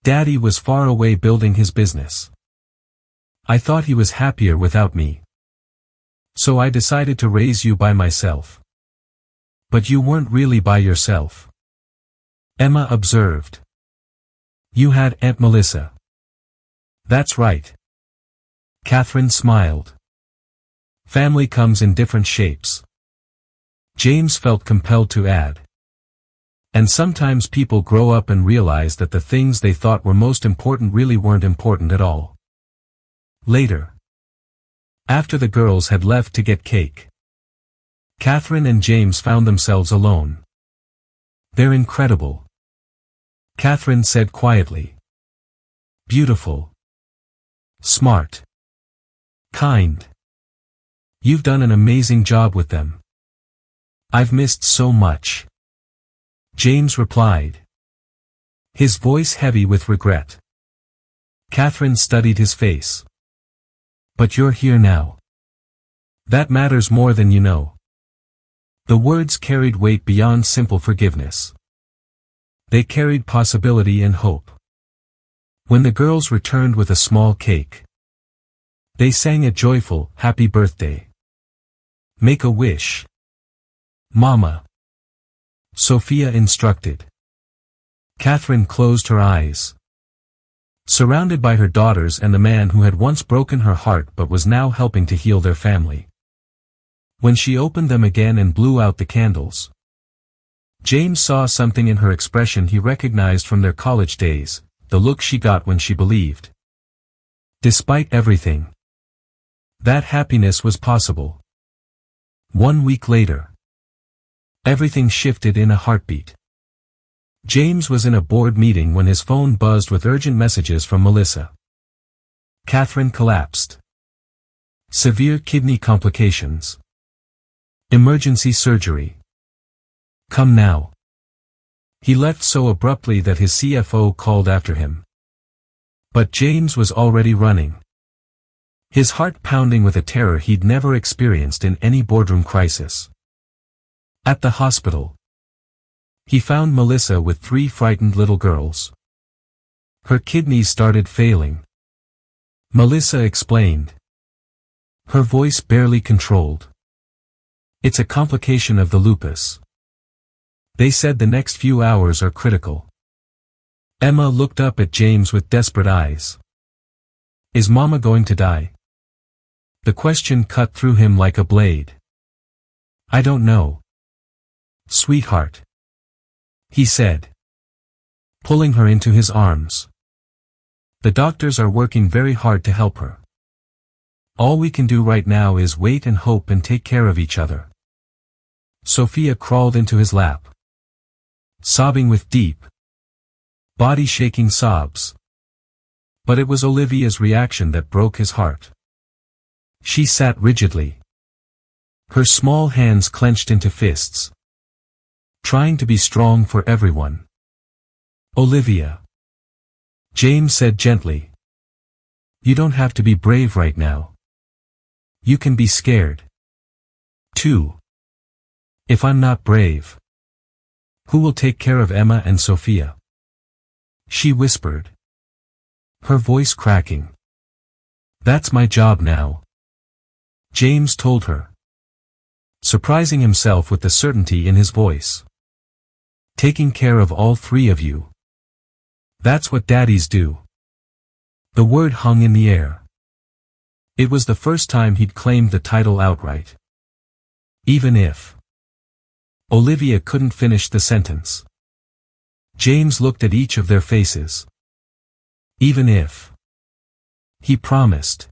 Daddy was far away building his business. I thought he was happier without me. So I decided to raise you by myself. But you weren't really by yourself. Emma observed. You had Aunt Melissa. That's right. Catherine smiled. Family comes in different shapes. James felt compelled to add. And sometimes people grow up and realize that the things they thought were most important really weren't important at all. Later. After the girls had left to get cake, Catherine and James found themselves alone. They're incredible, Catherine said quietly. Beautiful. Smart. Kind. You've done an amazing job with them. I've missed so much. James replied, his voice heavy with regret. Catherine studied his face. But you're here now. That matters more than you know. The words carried weight beyond simple forgiveness. They carried possibility and hope. When the girls returned with a small cake, they sang a joyful, happy birthday. Make a wish, Mama, Sophia instructed. Catherine closed her eyes. Surrounded by her daughters and the man who had once broken her heart but was now helping to heal their family. When she opened them again and blew out the candles, James saw something in her expression he recognized from their college days, the look she got when she believed. Despite everything, that happiness was possible. 1 week later, everything shifted in a heartbeat. James was in a board meeting when his phone buzzed with urgent messages from Melissa. Catherine collapsed. Severe kidney complications. Emergency surgery. Come now. He left so abruptly that his CFO called after him. But James was already running. His heart pounding with a terror he'd never experienced in any boardroom crisis. At the hospital, he found Melissa with 3 frightened little girls. Her kidneys started failing. Melissa explained. Her voice barely controlled. It's a complication of the lupus. They said the next few hours are critical. Emma looked up at James with desperate eyes. Is Mama going to die? The question cut through him like a blade. I don't know. Sweetheart, he said, pulling her into his arms. The doctors are working very hard to help her. All we can do right now is wait and hope and take care of each other. Sophia crawled into his lap, sobbing with deep, body-shaking sobs. But it was Olivia's reaction that broke his heart. She sat rigidly, her small hands clenched into fists, trying to be strong for everyone. Olivia, James said gently. You don't have to be brave right now. You can be scared, too. If I'm not brave, who will take care of Emma and Sophia? She whispered, her voice cracking. That's my job now, James told her, surprising himself with the certainty in his voice. Taking care of all 3 of you. That's what daddies do. The word hung in the air. It was the first time he'd claimed the title outright. Even if. Olivia couldn't finish the sentence. James looked at each of their faces. Even if. He promised.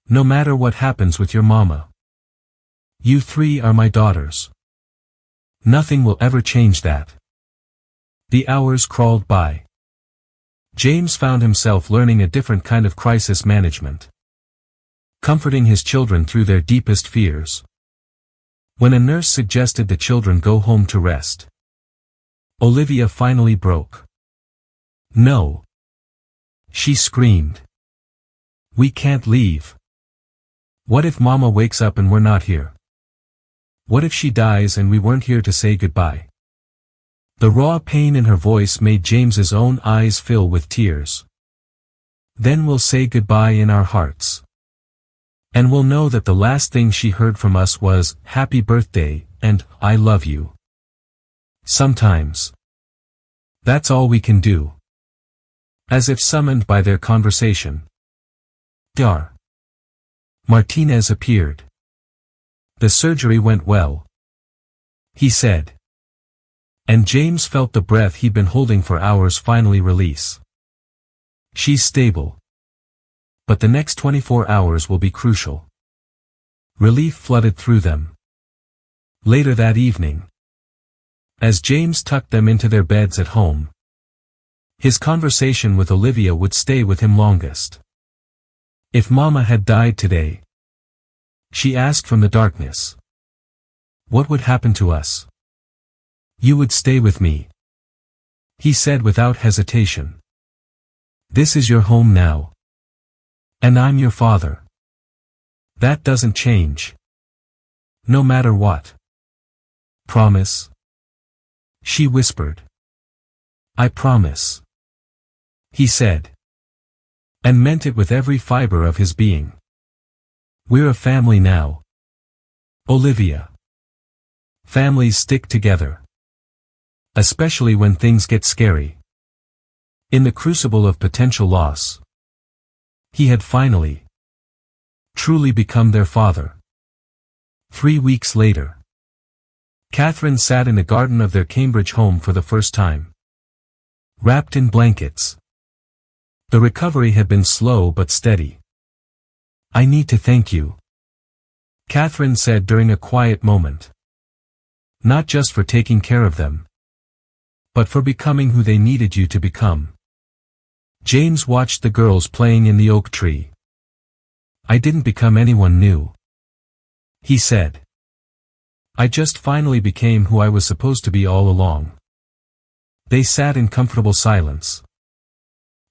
No matter what happens with your mama. You 3 are my daughters. Nothing will ever change that. The hours crawled by. James found himself learning a different kind of crisis management. Comforting his children through their deepest fears. When a nurse suggested the children go home to rest, Olivia finally broke. No. She screamed. We can't leave. What if Mama wakes up and we're not here? What if she dies and we weren't here to say goodbye? The raw pain in her voice made James's own eyes fill with tears. Then we'll say goodbye in our hearts. And we'll know that the last thing she heard from us was, "Happy birthday," and, "I love you." Sometimes. That's all we can do. As if summoned by their conversation. Dar. Martinez appeared. The surgery went well, he said. And James felt the breath he'd been holding for hours finally release. She's stable. But the next 24 hours will be crucial. Relief flooded through them. Later that evening, as James tucked them into their beds at home, his conversation with Olivia would stay with him longest. If Mama had died today, she asked from the darkness, what would happen to us? You would stay with me, he said without hesitation. This is your home now. And I'm your father. That doesn't change. No matter what. Promise? She whispered. I promise, he said. And meant it with every fiber of his being. We're a family now. Olivia. Families stick together. Especially when things get scary. In the crucible of potential loss, he had finally, truly become their father. 3 weeks later, Catherine sat in the garden of their Cambridge home for the first time. Wrapped in blankets. The recovery had been slow but steady. I need to thank you, Catherine said during a quiet moment. Not just for taking care of them, but for becoming who they needed you to become. James watched the girls playing in the oak tree. I didn't become anyone new, he said. I just finally became who I was supposed to be all along. They sat in comfortable silence.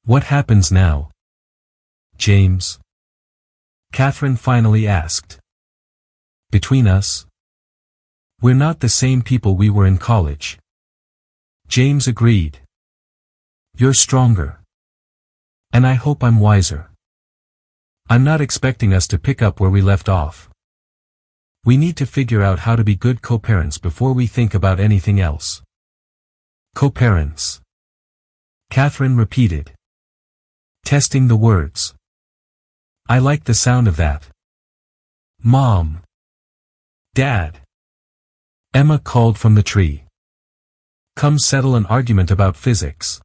What happens now, James? Catherine finally asked. Between us? We're not the same people we were in college. James agreed. You're stronger. And I hope I'm wiser. I'm not expecting us to pick up where we left off. We need to figure out how to be good co-parents before we think about anything else. Co-parents, Catherine repeated, testing the words. I like the sound of that. Mom. Dad. Emma called from the tree. Come settle an argument about physics.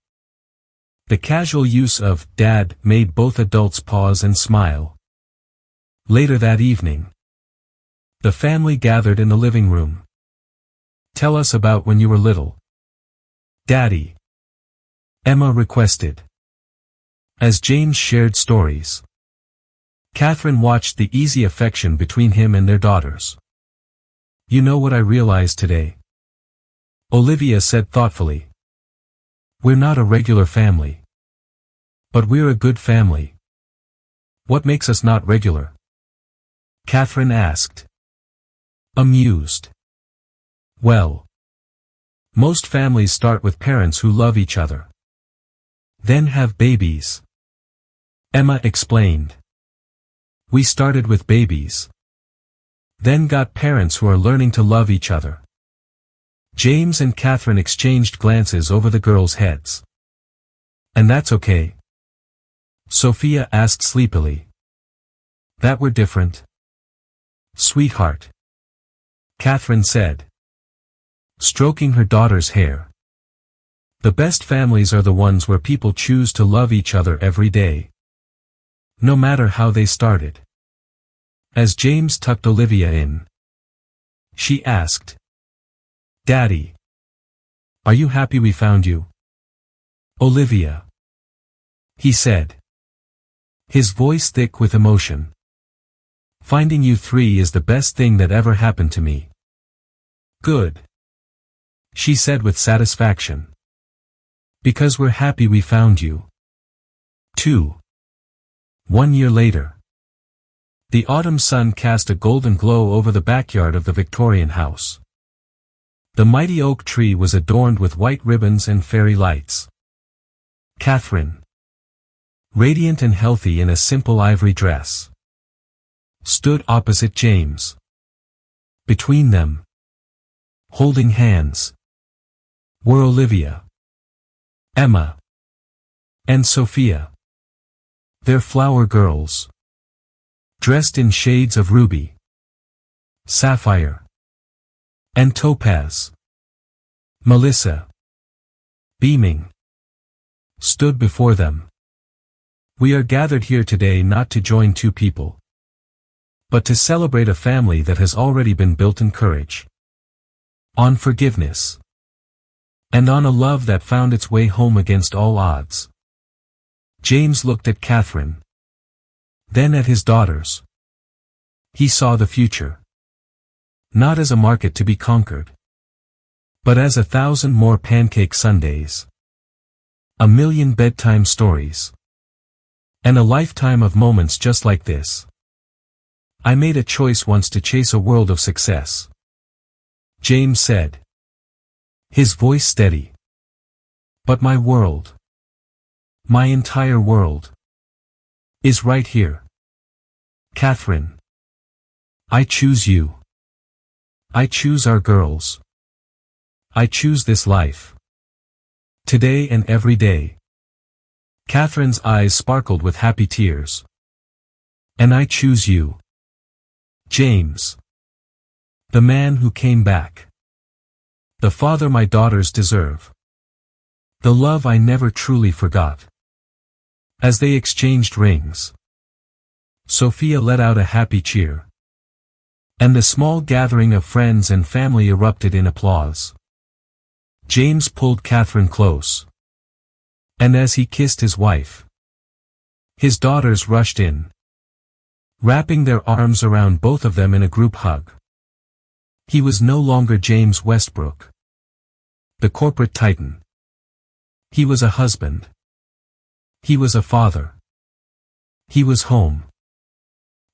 The casual use of Dad made both adults pause and smile. Later that evening, the family gathered in the living room. Tell us about when you were little, Daddy, Emma requested. As James shared stories, Catherine watched the easy affection between him and their daughters. You know what I realized today? Olivia said thoughtfully. We're not a regular family. But we're a good family. What makes us not regular? Catherine asked. Amused. Well, most families start with parents who love each other. Then have babies. Emma explained. We started with babies. Then got parents who are learning to love each other. James and Catherine exchanged glances over the girls' heads. And that's okay? Sophia asked sleepily. That we're different? Sweetheart, Catherine said, stroking her daughter's hair. The best families are the ones where people choose to love each other every day. No matter how they started. As James tucked Olivia in, she asked, Daddy, are you happy we found you? Olivia, he said, his voice thick with emotion. Finding you three is the best thing that ever happened to me. Good, she said with satisfaction. Because we're happy we found you. 2. 1 year later. The autumn sun cast a golden glow over the backyard of the Victorian house. The mighty oak tree was adorned with white ribbons and fairy lights. Catherine, radiant and healthy in a simple ivory dress, stood opposite James. Between them, holding hands, were Olivia, Emma, and Sophia, their flower girls, dressed in shades of ruby, sapphire, and topaz. Melissa, beaming, stood before them. We are gathered here today not to join two people, but to celebrate a family that has already been built in courage, on forgiveness, and on a love that found its way home against all odds. James looked at Catherine, then at his daughters. He saw the future, not as a market to be conquered, but as 1,000 more pancake Sundays, 1,000,000 bedtime stories, and a lifetime of moments just like this. I made a choice once to chase a world of success, James said, his voice steady. But my world, my entire world, is right here. Catherine, I choose you. I choose our girls. I choose this life. Today and every day. Catherine's eyes sparkled with happy tears. And I choose you, James. The man who came back. The father my daughters deserve. The love I never truly forgot. As they exchanged rings, Sophia let out a happy cheer, and the small gathering of friends and family erupted in applause. James pulled Catherine close, and as he kissed his wife, his daughters rushed in, wrapping their arms around both of them in a group hug. He was no longer James Westbrook, the corporate titan. He was a husband. He was a father. He was home.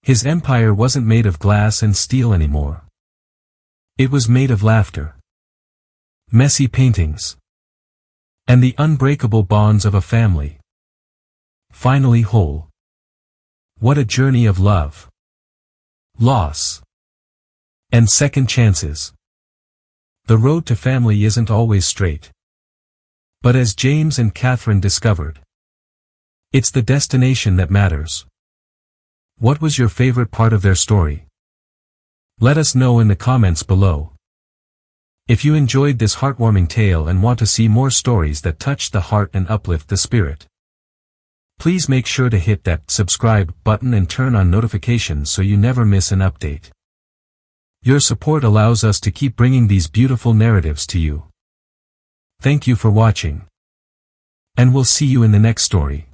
His empire wasn't made of glass and steel anymore. It was made of laughter, messy paintings, and the unbreakable bonds of a family. Finally whole. What a journey of love, loss, and second chances. The road to family isn't always straight. But as James and Catherine discovered, it's the destination that matters. What was your favorite part of their story? Let us know in the comments below. If you enjoyed this heartwarming tale and want to see more stories that touch the heart and uplift the spirit, please make sure to hit that subscribe button and turn on notifications so you never miss an update. Your support allows us to keep bringing these beautiful narratives to you. Thank you for watching, and we'll see you in the next story.